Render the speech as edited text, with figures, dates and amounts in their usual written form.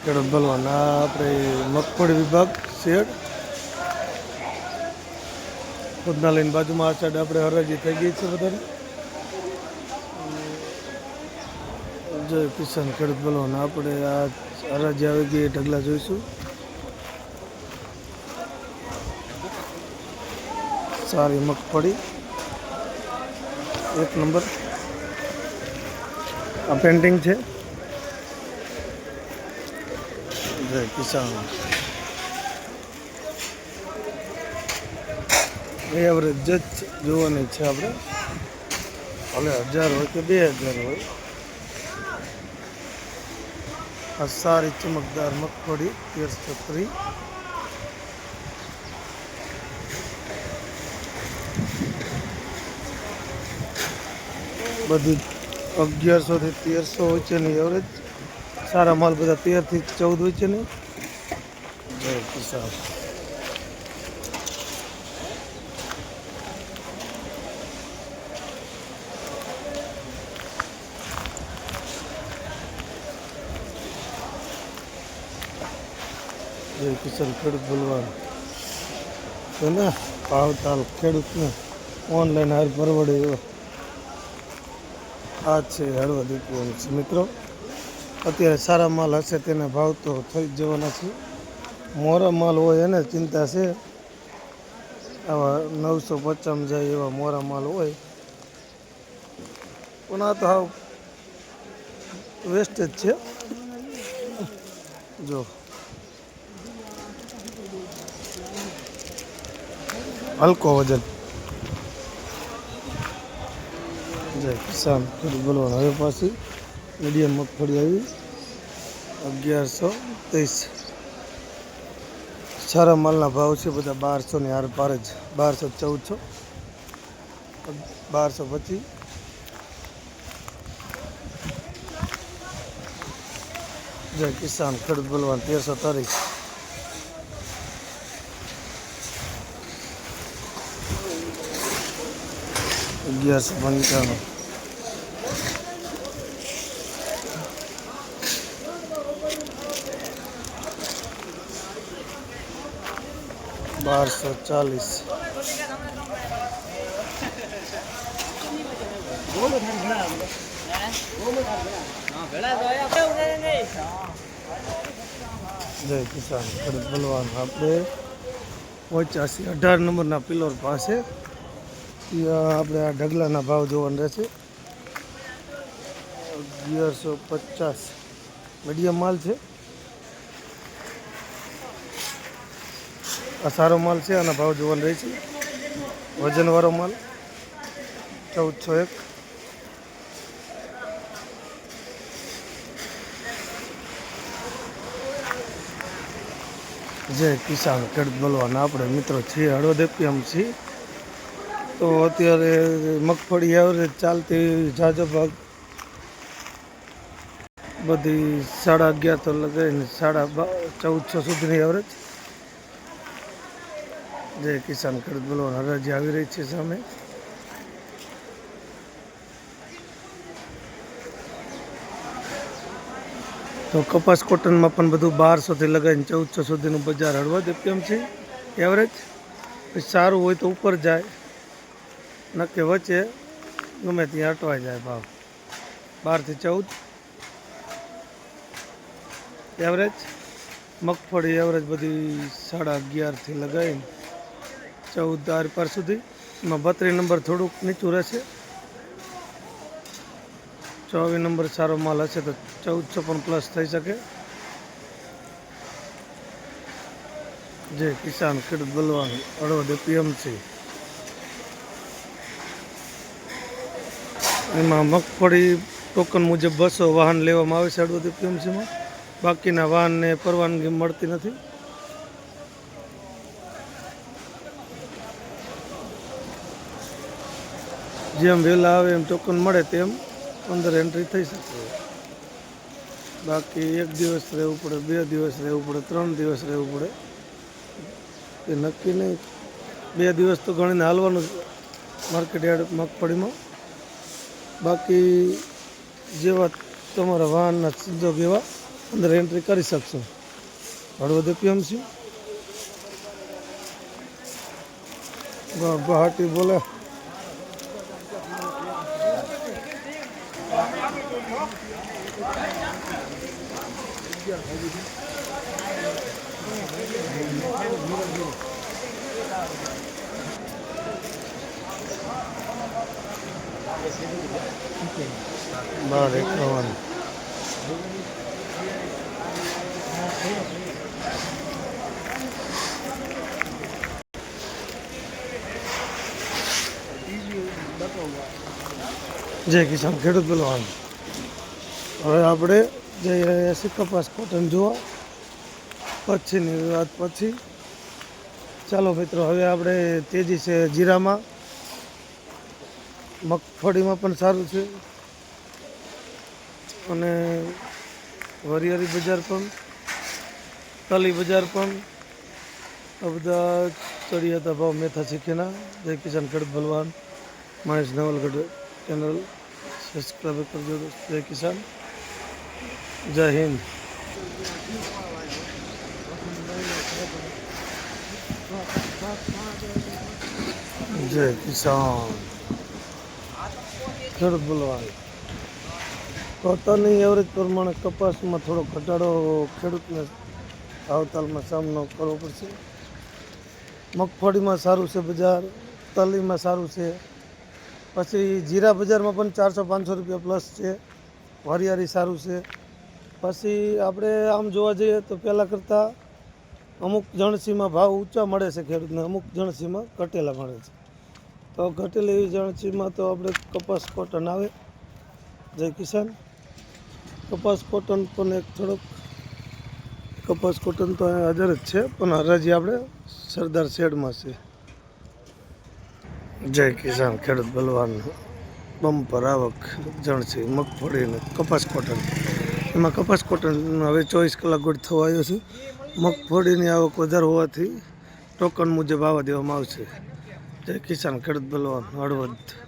ખેડૂત બલવાન આ આપણે મગફળી વિભાગ શેડ ખુદના લઈને બાજુમાં આ સાઈડ આપણે હરાજી થઈ ગઈ છે બધાને. જય કિસાન ખેડૂત બલવાન આપણે આ હરાજી આવી ગઈ ઢગલા જોઈશું. સારી મગફળી એક નંબર. આ પેન્ટિંગ છે. જય કિસાન એવરેજ જ જોવાની છે આપણે. ભલે 1000 હોય કે 2000 હોય. આ સારી ચમકદાર મગફળી 1330. બધી 1100 થી 1300 હોય છે ને એવરેજ. સારા માલ બધા 13 થી 14 હોય છે ને. જય કિસાન. જય કિસાન ખેડૂત બલવાન છે ને. ભાવતાલ ખેડૂતને ઓનલાઈન હાર પરવડે એવો આ છે હળવદ એપીએમસી. મિત્રો અત્યારે સારા માલ હશે તેના ભાવ તો થઈ જ જવાના છે. મોરા માલ હોય એને ચિંતા છે. આવા 950 જાય એવા મોરા માલ હોય પણ આ તો હાવ વેસ્ટેજ છે. જો હલકો વજન. જય કિસાન ખેડૂત બલવાન. હવે પાછી મીડિયમ મગફળી આવી 1130. સારા માલના ભાવ છે બધા 1200 ની આર પાર જ. 1200, 1400, 1225. જય કિસાન ખેડૂત બલવાન 1330. $1195. $1240. જય કિસાન ખેડૂત બલવાન આપણે 85 નંબરના પિલર પાસે આપણે આ ઢગલાના ભાવ જોવાના રહેશે. 1150 મીડિયમ માલ છે. આ સારો માલ છે. આના ભાવ જોવાના રહે છે. વજનવાળો માલ 1401. જય કિસાન ખેડૂત બલવાન આપણે મિત્રો છીએ હળવદ એપીએમસી. તો અત્યારે મગફળી એવરેજ ચાલતી ઝાઝો ભાગ બધી 1150 લગાવીને 1450 સુધીની એવરેજ. જય કિસાન ખેડૂત બલવાન હરાજી આવી રહી છે સામે. તો કપાસ કોટનમાં પણ બધું 1200 થી લગાવીને 1400 સુધીનું બજાર હળવદ એપીએમસી એવરેજ. સારું હોય તો ઉપર જાય, નક્કી વચ્ચે ગમે ત્યાં અટવાઈ જાય ભાવ. 12 થી 14 એવરેજ. મગફળી એવરેજ બધી 11.5 થી લગાવીને 14 આર પાર સુધી. એમાં 32 નંબર થોડુંક નીચું રહેશે. 24 નંબર સારો માલ હશે તો 1400 પણ પ્લસ થઈ શકે. જય કિસાન ખેડૂત બલવાન હળવદ એપીએમસી. એમાં મગફળી ટોકન મુજબ 200 વાહન લેવામાં આવે છે હળવદ એપીએમસીમાં. બાકીના વાહનને પરવાનગી મળતી નથી. જેમ વહેલા આવે એમ ટોકન મળે તેમ અંદર એન્ટ્રી થઈ શકે. બાકી 1 દિવસ રહેવું પડે, 2 દિવસ રહેવું પડે, 3 દિવસ રહેવું પડે એ નક્કી નહીં. 2 દિવસ તો ગણીને હાલવાનું માર્કેટ યાર્ડ મગફળીમાં. બાકી જેવા તમારા વાહનના સંજોગ એવા અંદર એન્ટ્રી કરી શકશો. હળવદ એપીએમસી ગુવાહાટી બોલે. બાર 51 જય કિસાન ખેડૂત પહેલવાન. હવે આપણે જઈ રહ્યા છીએ કપાસ કોટન જોવા. પછીની વાત પછી. ચાલો મિત્રો, હવે આપણે તેજી છે જીરામાં, મગફળીમાં પણ સારું છે અને વરિયાળી બજાર પણ, તલી બજાર પણ, આ બધા ચડિયાતા ભાવ મેથા શીખેના. જય કિસાન ખેડૂત બલવાન મહેશ નવલગઢ ચેનલ સબસ્ક્રાઈબ કરજો. જય કિસાન, જય હિન્દ. જય કિસાન ખેડૂત બલવાન. કોટનની એવરેજ પ્રમાણે કપાસમાં થોડો ઘટાડો ખેડૂતને આવતાલમાં સામનો કરવો પડશે. મગફળીમાં સારું છે બજાર, તલીમાં સારું છે. પછી જીરા બજારમાં પણ 400-500 રૂપિયા પ્લસ છે. વરિયાળી સારું છે. પછી આપણે આમ જોવા જઈએ તો પહેલાં કરતાં અમુક જણસીમાં ભાવ ઊંચા મળે છે ખેડૂતને, અમુક જણસીમાં ઘટેલા મળે છે. તો ઘટેલી જણસીમાં તો આપણે કપાસ કોટન આવે. જય કિસાન. કપાસ કોટન પણ એક થોડોક, કપાસ કોટન તો હાજર જ છે, પણ હરાજી આપણે સરદાર શેડમાં છે. જય કિસાન ખેડૂત બલવાન. બમ્પર આવક જણસી મગફળી અને કપાસ કોટન. એમાં કપાસ કોટન હવે 24 કલાક ગોળ થવા આવ્યો છે. મગફળીની આવક વધારે હોવાથી ટોકન મુજબ આવવા દેવામાં આવશે. જય કિસાન ખેડૂત બલવાન હળવદ.